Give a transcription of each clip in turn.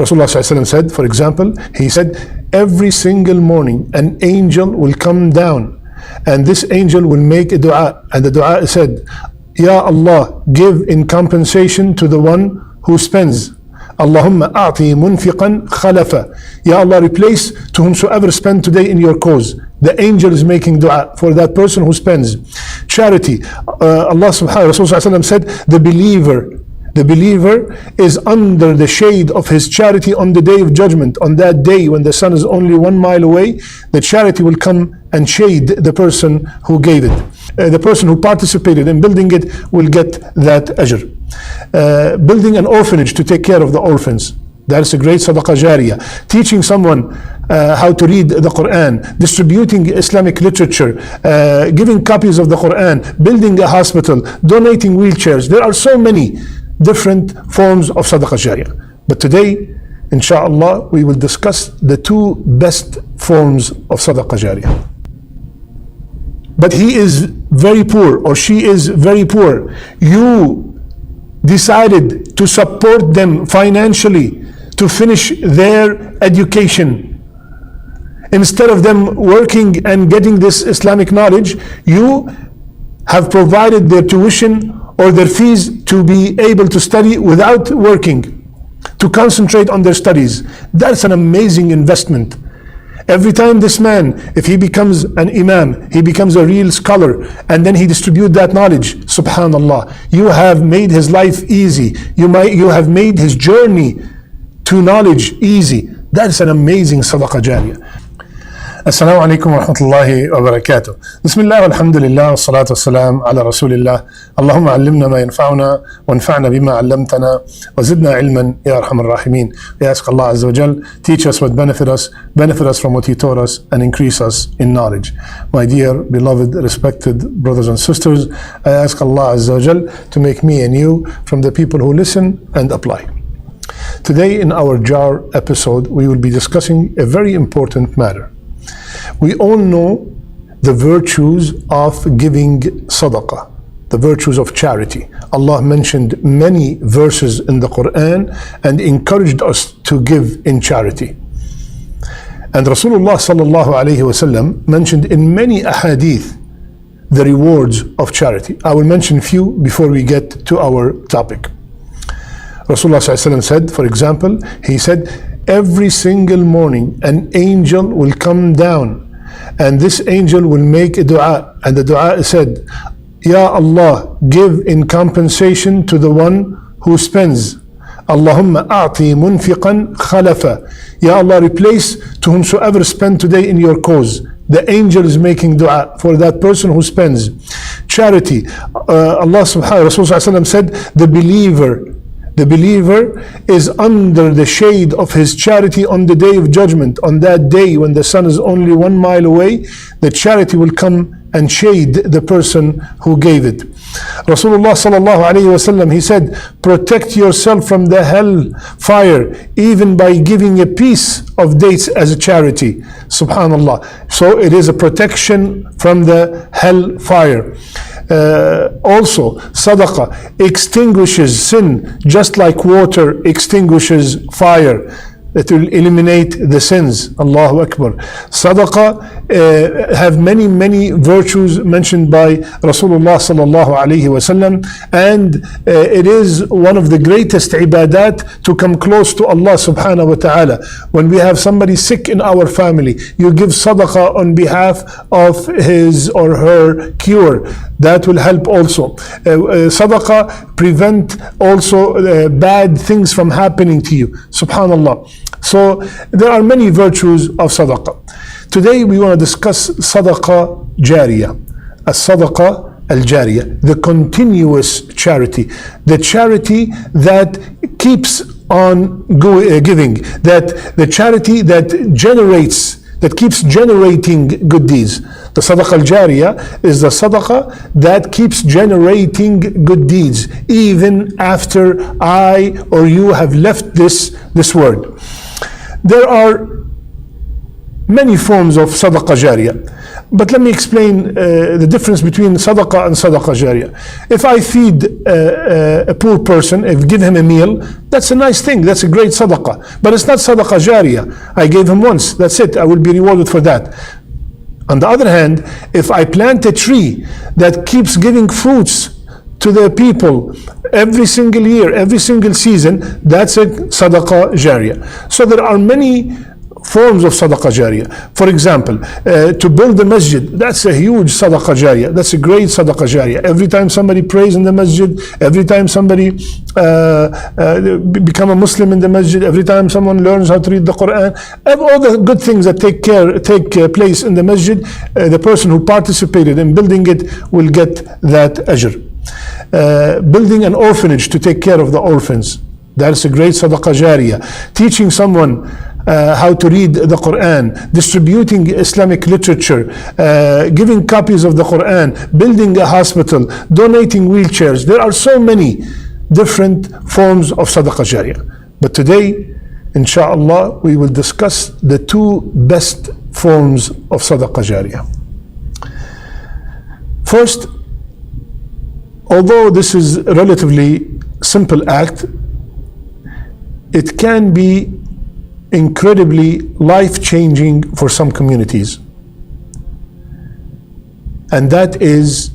Rasulullah ﷺ said, for example, he said, every single morning an angel will come down and this angel will make a dua, and the dua said, Ya Allah, give in compensation to the one who spends. Allahumma a'ti munfiqan khalafa. Ya Allah, replace to whomsoever spend today in your cause. The angel is making dua for that person who spends. Charity. Allah subhanahu wa ta'ala said, the believer is under the shade of his charity on the day of judgment. On that day when the sun is only 1 mile away, the charity will come and shade the person who gave it. The person who participated in building it will get that ajr. Building an orphanage to take care of the orphans, that's a great Sadaqah Jariyah. Teaching someone how to read the Quran, distributing Islamic literature, giving copies of the Quran, building a hospital, donating wheelchairs. There are so many different forms of Sadaqah Jariyah. But today, inshallah, we will discuss the 2 best forms of Sadaqah Jariyah. But he is very poor or she is very poor. You decided to support them financially to finish their education. Instead of them working and getting this Islamic knowledge, you have provided their tuition or their fees to be able to study without working, to concentrate on their studies. That's an amazing investment. Every time this man, if he becomes an imam, he becomes a real scholar, and then he distributes that knowledge, subhanallah, you have made his life easy. You have made his journey to knowledge easy. That's an amazing Sadaqah Jariyah. Assalamu alaikum wa rahmatullahi wa barakatuh. Bismillah walhamdulillah wa salatu wa salam ala rasulillah. Allahumma allimna ma yanfa'una wa anfa'na bima allamtana wa zidna ilman ya arhamar rahimin. We ask Allah Azza wa Jal, teach us what benefit us from what He taught us, and increase us in knowledge. My dear, beloved, respected brothers and sisters, I ask Allah Azza wa Jal to make me and you from the people who listen and apply. Today in our Jar episode, we will be discussing a very important matter. We all know the virtues of giving sadaqah, the virtues of charity. Allah mentioned many verses in the Quran and encouraged us to give in charity. And Rasulullah sallallahu alayhi wasallam mentioned in many ahadith the rewards of charity. I will mention few before we get to our topic. Rasulullah sallallahu alayhi wasallam said, for example, he said, every single morning an angel will come down and this angel will make a dua, and the dua said, Ya Allah, give in compensation to the one who spends. Allahumma a'ti munfiqan khalafa. Ya Allah, replace to whomsoever spend today in your cause. The angel is making dua for that person who spends. Charity. Allah subhanahu wa ta'ala said, the believer is under the shade of his charity on the day of judgment. On that day when the sun is only 1 mile away, the charity will come and shade the person who gave it. Rasulullah sallallahu alayhi wasallam, he said, protect yourself from the hell fire even by giving a piece of dates as a charity. Subhanallah. So it is a protection from the hell fire. Also, sadaqah extinguishes sin just like water extinguishes fire. It will eliminate the sins. Allahu Akbar. Sadaqah have many virtues mentioned by Rasulullah sallallahu alayhi wasallam, and it is one of the greatest ibadat to come close to Allah subhanahu wa ta'ala. When we have somebody sick in our family, you give sadaqah on behalf of his or her cure. That will help also. Sadaqah prevent also bad things from happening to you. Subhanallah. So there are many virtues of sadaqah. Today we want to discuss Sadaqah Jariyah, Sadaqah Jariyah, the continuous charity, the charity that keeps on giving, that the charity that keeps generating good deeds. The Sadaqah Jariyah is the sadaqah that keeps generating good deeds even after I or you have left this world. There are many forms of Sadaqah Jariyah. But let me explain the difference between sadaqah and sadaqah jariyah. If I feed a poor person, if I give him a meal, that's a nice thing, that's a great sadaqah. But it's not sadaqah jariyah. I gave him once, that's it, I will be rewarded for that. On the other hand, if I plant a tree that keeps giving fruits to the people every single year, every single season, that's a sadaqah jariyah. So there are many forms of sadaqah jariyah. For example, to build a masjid, that's a huge sadaqah jariyah. That's a great sadaqah jariyah. Every time somebody prays in the masjid, every time somebody become a Muslim in the masjid, every time someone learns how to read the Quran, all the good things that take place in the masjid, the person who participated in building it will get that ajr. Building an orphanage to take care of the orphans, that's a great sadaqah jariyah. Teaching someone how to read the Quran, distributing Islamic literature, giving copies of the Quran, building a hospital, donating wheelchairs. There are so many different forms of sadaqah jariyah. But today, inshallah, we will discuss the two best forms of sadaqah jariyah. First, although this is a relatively simple act, it can be incredibly life-changing for some communities, and that is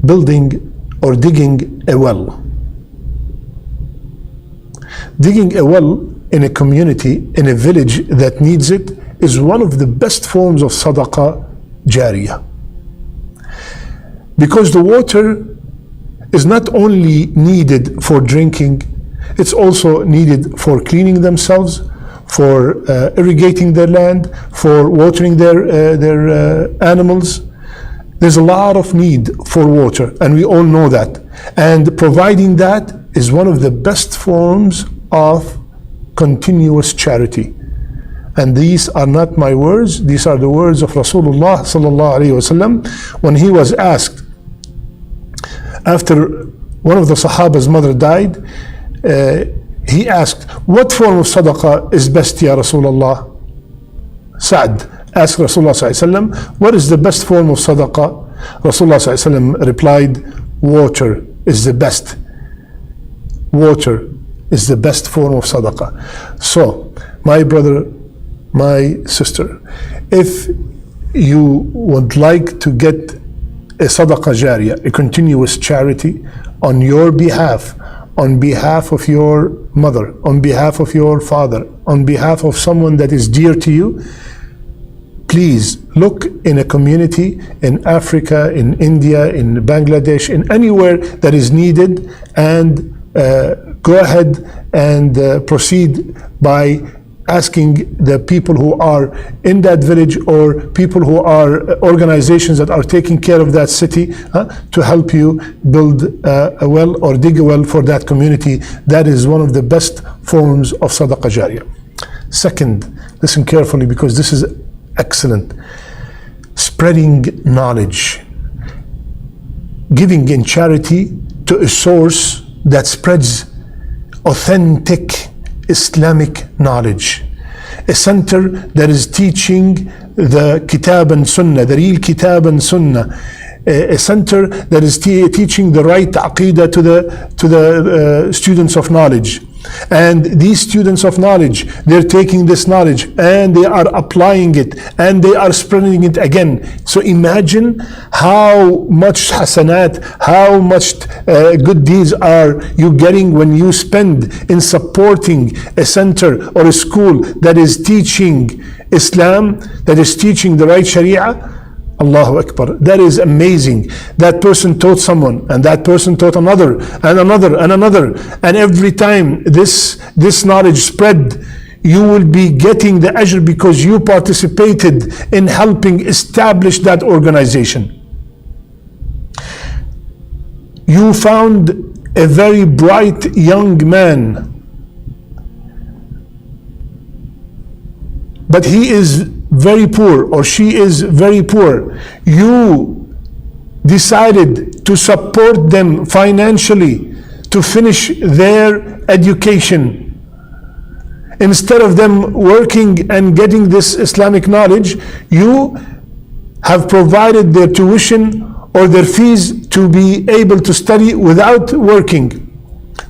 building or digging a well. Digging a well in a community, in a village that needs it, is one of the best forms of sadaqah jariyah, because the water is not only needed for drinking, it's also needed for cleaning themselves, for irrigating their land, for watering their animals. There's a lot of need for water, and we all know that. And providing that is one of the best forms of continuous charity. And these are not my words, these are the words of Rasulullah sallallahu alaihi wasallam when he was asked, after one of the Sahaba's mother died, he asked, what form of sadaqah is best, ya Rasulullah? Sa'd asked Rasulullah sallallahu alaihi wasallam, what is the best form of sadaqah? Rasulullah sallallahu alaihi wasallam replied, water is the best. Water is the best form of sadaqah. So, my brother, my sister, if you would like to get a sadaqah jariyah, a continuous charity on your behalf, on behalf of your mother, on behalf of your father, on behalf of someone that is dear to you, please look in a community in Africa, in India, in Bangladesh, in anywhere that is needed, and go ahead and proceed by asking the people who are in that village, or people who are organizations that are taking care of that city, to help you build a well or dig a well for that community. That is one of the best forms of sadaqah jariyah. Second, listen carefully because this is excellent. Spreading knowledge. Giving in charity to a source that spreads authentic Islamic knowledge, a center that is teaching the Kitab and Sunnah, the real Kitab and Sunnah, a center that is teaching the right Aqidah to the students of knowledge. And these students of knowledge, they're taking this knowledge and they are applying it and they are spreading it again. So imagine how much hasanat, how much good deeds are you getting when you spend in supporting a center or a school that is teaching Islam, that is teaching the right Sharia. Allahu Akbar. That is amazing. That person taught someone, and that person taught another, and another, and another. And every time this knowledge spread, you will be getting the ajr because you participated in helping establish that organization. You found a very bright young man, but he is very poor, or she is very poor. You decided to support them financially to finish their education. Instead of them working and getting this Islamic knowledge, you have provided their tuition or their fees to be able to study without working,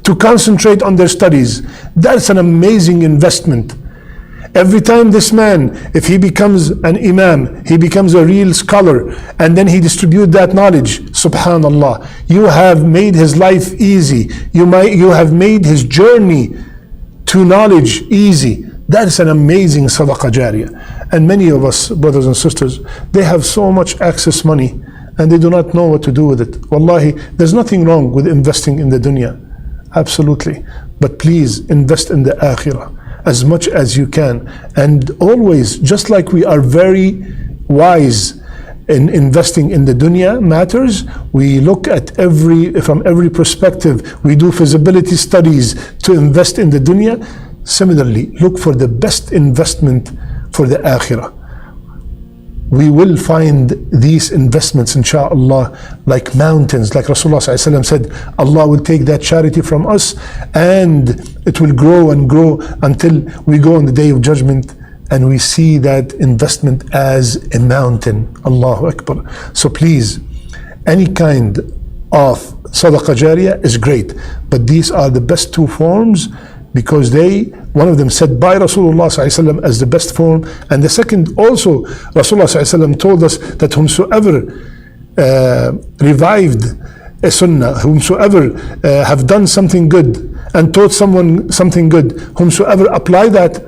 to concentrate on their studies. That's an amazing investment. Every time this man, if he becomes an imam, he becomes a real scholar, and then he distributes that knowledge, subhanallah, you have made his life easy. You have made his journey to knowledge easy. That's an amazing Sadaqah Jariyah. And many of us, brothers and sisters, they have so much excess money and they do not know what to do with it. Wallahi, there's nothing wrong with investing in the dunya. Absolutely. But please invest in the Akhirah as much as you can. And always, just like we are very wise in investing in the dunya matters, we look at from every perspective. We do feasibility studies to invest in the dunya. Similarly, look for the best investment for the Akhirah. We will find these investments, inshaAllah, like mountains. Like Rasulullah ﷺ said, Allah will take that charity from us and it will grow and grow until we go on the Day of Judgment and we see that investment as a mountain. Allahu Akbar. So please, any kind of Sadaqah Jariyah is great, but these are the best two forms, because one of them said by Rasulullah ﷺ as the best form, and the second also, Rasulullah ﷺ told us that whomsoever revived a sunnah, whomsoever have done something good and taught someone something good, whomsoever apply that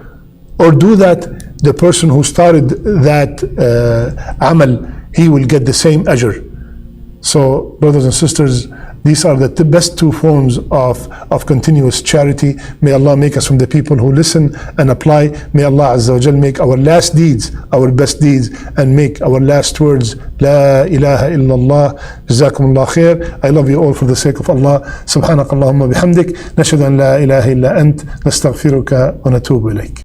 or do that, the person who started that amal, he will get the same ajr. So brothers and sisters, these are the best two forms of continuous charity. May Allah make us from the people who listen and apply. May Allah Azza wa Jal make our last deeds our best deeds, and make our last words La ilaha illallah. Jazakumullah khair. I love you all for the sake of Allah. Subhanakallahumma bihamdik. Nashhadu an la ilaha illa ant. Nastaghfiruka wa natubu ilayk.